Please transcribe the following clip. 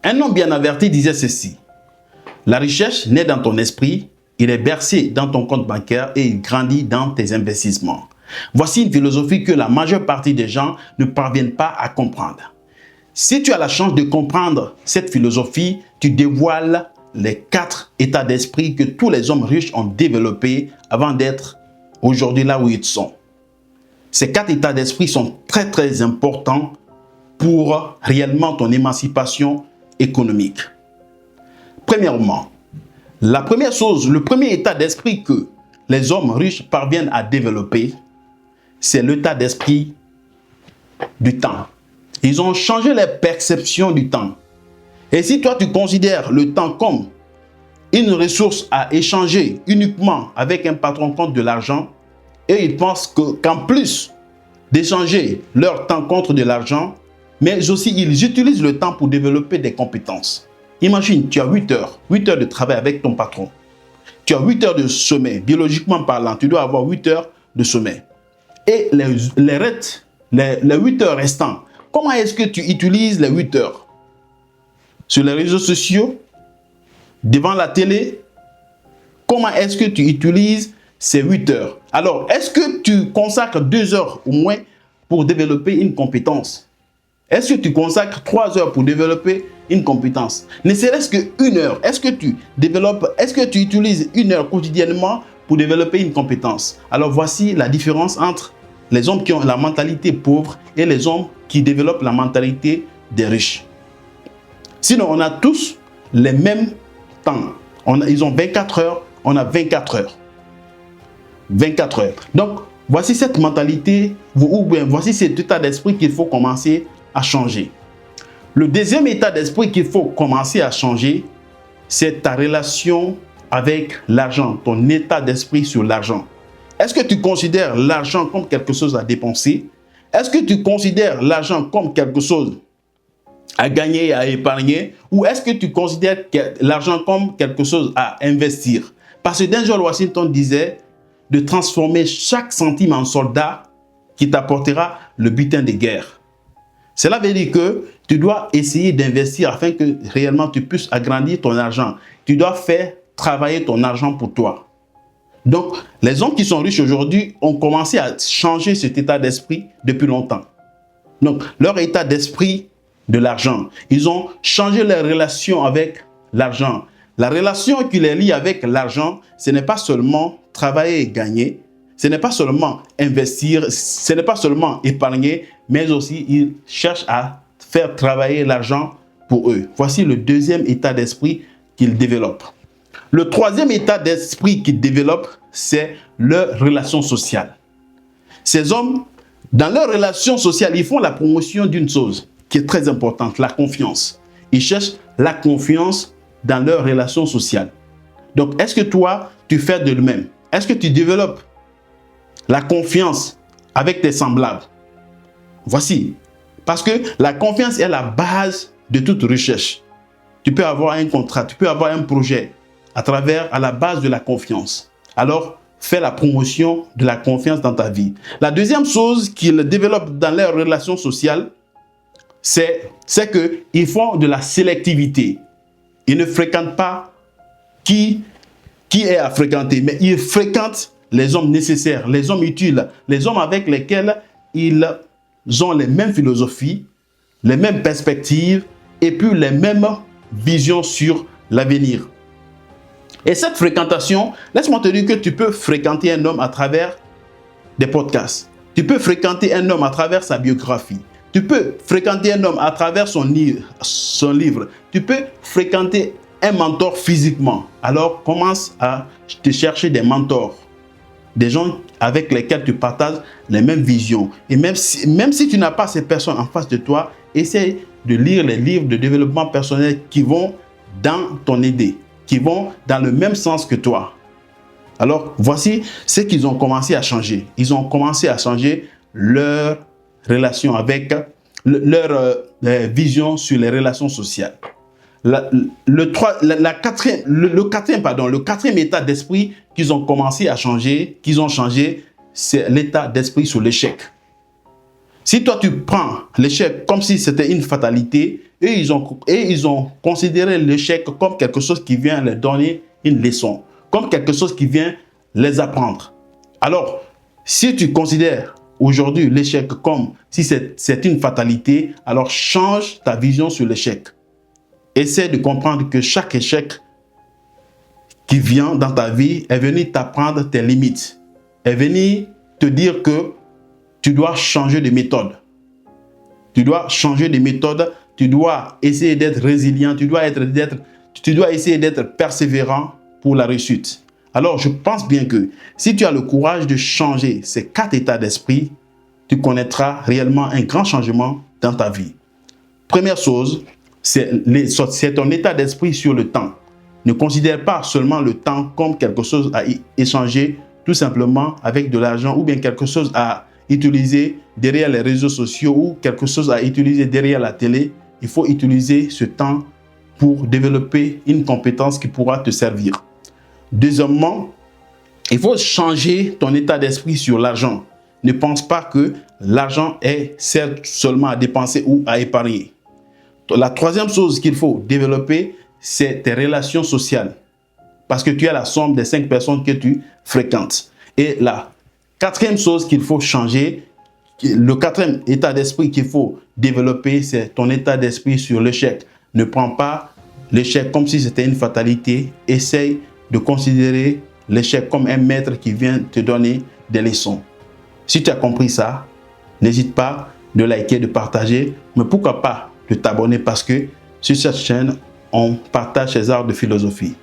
Un homme bien averti disait ceci: la richesse naît dans ton esprit, il est bercé dans ton compte bancaire et il grandit dans tes investissements. Voici une philosophie que la majeure partie des gens ne parviennent pas à comprendre. Si tu as la chance de comprendre cette philosophie, tu dévoiles les 4 états d'esprit que tous les hommes riches ont développés avant d'être aujourd'hui là où ils sont. Ces 4 états d'esprit sont très très importants pour réellement ton émancipation économique. Premièrement, la première chose, le premier état d'esprit que les hommes riches parviennent à développer, c'est l'état d'esprit du temps. Ils ont changé les perceptions du temps. Et si toi tu considères le temps comme une ressource à échanger uniquement avec un patron contre de l'argent, et ils pensent qu'en plus d'échanger leur temps contre de l'argent, mais aussi ils utilisent le temps pour développer des compétences. Imagine, tu as 8 heures de travail avec ton patron. Tu as 8 heures de sommeil. Biologiquement parlant, tu dois avoir 8 heures de sommeil. Et les 8 heures restantes, comment est-ce que tu utilises les 8 heures? Sur les réseaux sociaux? Devant la télé? Comment est-ce que tu utilises ces 8 heures? Alors, est-ce que tu consacres 2 heures au moins pour développer une compétence? Est-ce que tu consacres 3 heures pour développer une compétence? Ne serait-ce qu'une heure. Est-ce que tu utilises 1 heure quotidiennement pour développer une compétence? Alors voici la différence entre les hommes qui ont la mentalité pauvre et les hommes qui développent la mentalité des riches. Sinon, on a tous les mêmes temps. Ils ont 24 heures, on a 24 heures. 24 heures. Donc, voici cette mentalité, ou bien voici cet état d'esprit qu'il faut commencer à changer. Le deuxième état d'esprit qu'il faut commencer à changer, c'est ta relation avec l'argent, ton état d'esprit sur l'argent. Est-ce que tu considères l'argent comme quelque chose à dépenser? Est-ce que tu considères l'argent comme quelque chose à gagner et à épargner? Ou est-ce que tu considères l'argent comme quelque chose à investir? Parce que Denzel Washington disait de transformer chaque centime en soldat qui t'apportera le butin de guerre. Cela veut dire que tu dois essayer d'investir afin que réellement tu puisses agrandir ton argent. Tu dois faire travailler ton argent pour toi. Donc, les hommes qui sont riches aujourd'hui ont commencé à changer cet état d'esprit depuis longtemps. Donc, leur état d'esprit de l'argent, ils ont changé leur relation avec l'argent. La relation qui les lie avec l'argent, ce n'est pas seulement travailler et gagner, ce n'est pas seulement investir, ce n'est pas seulement épargner, mais aussi ils cherchent à faire travailler l'argent pour eux. Voici le deuxième état d'esprit qu'ils développent. Le troisième état d'esprit qu'ils développent, c'est leur relation sociale. Ces hommes, dans leur relation sociale, ils font la promotion d'une chose qui est très importante, la confiance. Ils cherchent la confiance dans leur relation sociale. Donc, est-ce que toi, tu fais de même? Est-ce que tu développes la confiance avec tes semblables? Voici. Parce que la confiance est la base de toute recherche. Tu peux avoir un contrat, tu peux avoir un projet à la base de la confiance. Alors, fais la promotion de la confiance dans ta vie. La deuxième chose qu'ils développent dans leurs relations sociales, c'est qu'ils font de la sélectivité. Ils ne fréquentent pas qui est à fréquenter, mais ils fréquentent les hommes nécessaires, les hommes utiles, les hommes avec lesquels ils ont les mêmes philosophies, les mêmes perspectives et puis les mêmes visions sur l'avenir. Et cette fréquentation, laisse-moi te dire que tu peux fréquenter un homme à travers des podcasts. Tu peux fréquenter un homme à travers sa biographie. Tu peux fréquenter un homme à travers son livre. Tu peux fréquenter un mentor physiquement. Alors, commence à te chercher des mentors. Des gens avec lesquels tu partages les mêmes visions. Et même si tu n'as pas ces personnes en face de toi, essaie de lire les livres de développement personnel qui vont dans ton idée, qui vont dans le même sens que toi. Alors, voici ce qu'ils ont commencé à changer. Ils ont commencé à changer leur relation avec leur vision sur les relations sociales. Le quatrième état d'esprit qu'ils ont commencé à changer, c'est l'état d'esprit sur l'échec. Si toi, tu prends l'échec comme si c'était une fatalité, et ils ont considéré l'échec comme quelque chose qui vient leur donner une leçon, comme quelque chose qui vient les apprendre. Alors, si tu considères aujourd'hui l'échec comme si c'est une fatalité, alors change ta vision sur l'échec. Essaie de comprendre que chaque échec qui vient dans ta vie est venu t'apprendre tes limites, est venu te dire que tu dois changer de méthode. Tu dois changer de méthode, tu dois essayer d'être résilient, tu dois essayer d'être persévérant pour la réussite. Alors, je pense bien que si tu as le courage de changer ces 4 états d'esprit, tu connaîtras réellement un grand changement dans ta vie. Première chose, c'est ton état d'esprit sur le temps. Ne considère pas seulement le temps comme quelque chose à échanger tout simplement avec de l'argent ou bien quelque chose à utiliser derrière les réseaux sociaux ou quelque chose à utiliser derrière la télé. Il faut utiliser ce temps pour développer une compétence qui pourra te servir. Deuxièmement, il faut changer ton état d'esprit sur l'argent. Ne pense pas que l'argent est certes seulement à dépenser ou à épargner. La troisième chose qu'il faut développer, c'est tes relations sociales. Parce que tu es la somme des 5 personnes que tu fréquentes. Et la quatrième chose qu'il faut changer, le quatrième état d'esprit qu'il faut développer, c'est ton état d'esprit sur l'échec. Ne prends pas l'échec comme si c'était une fatalité. Essaye de considérer l'échec comme un maître qui vient te donner des leçons. Si tu as compris ça, n'hésite pas de liker, de partager, mais pourquoi pas de t'abonner parce que sur cette chaîne, on partage ces arts de philosophie.